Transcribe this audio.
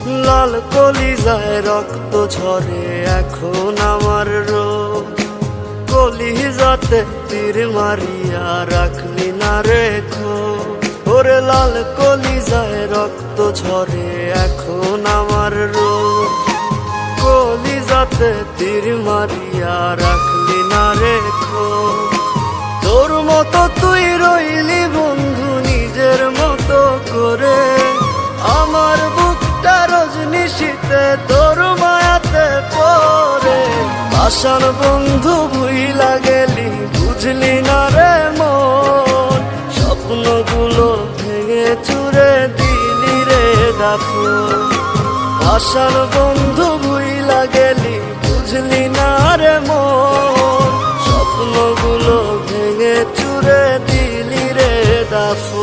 লাল কলিজায় রক্ত ঝরে এখন আমার রোগ, কলিজাতে তীর মারিয়া রাখলি না রে খোঁজ। ওরে লাল কলিজায় রক্ত ঝরে এখন আমার রোগ, কলিজাতে তীর মারিয়া রাখলি না রে খোঁজ। তোর মতো তুই রইলি বন্ধু নিজের মতো করে, আমার বুকটা রজনিশীতে তোর মায়াতে পড়ে। আশার বন্ধু ভুইলা গেলি বুঝলি না রে মন, স্বপ্নগুলো ভেঙে চুরে দিলি রে দাফন। আশার বন্ধু ভুইলা গেলি বুঝলি না রে মন, স্বপ্নগুলো ভেঙে চুরে দিলি রে দাফন।